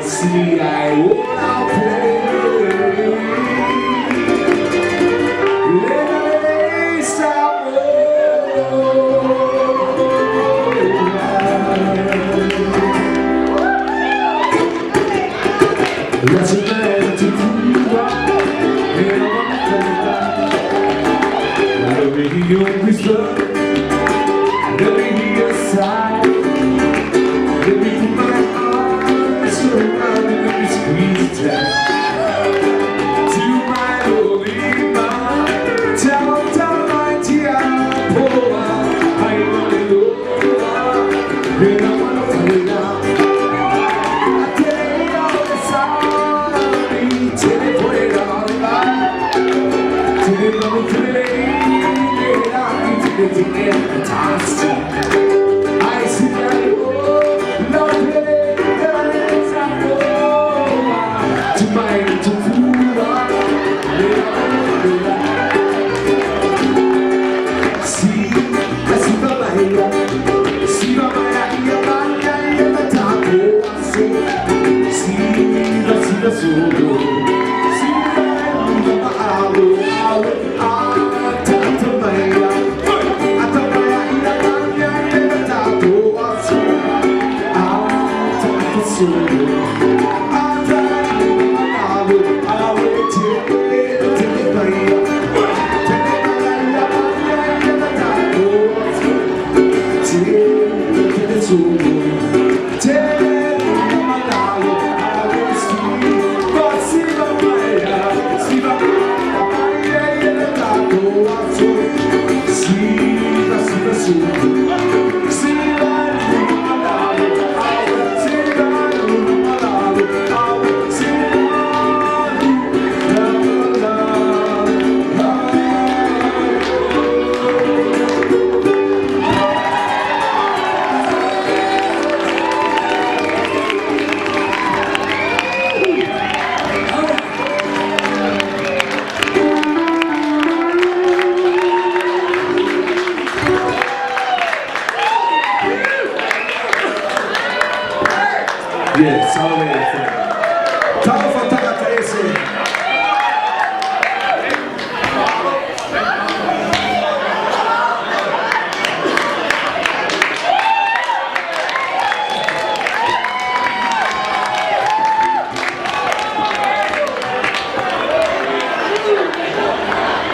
see, I wanna play. Let's to let me hear your whisper, let me hear your sigh, let me put my arms around you, let me squeeze it tight to my lonely mind. Tell my dear, I wanna know, and I wanna find it out. I tell you all the sorry, tell me put it all right, tell me don't play. Fantastic. I see that love to my to see, I see the light, see the light, see the soul. Yeah, sorry.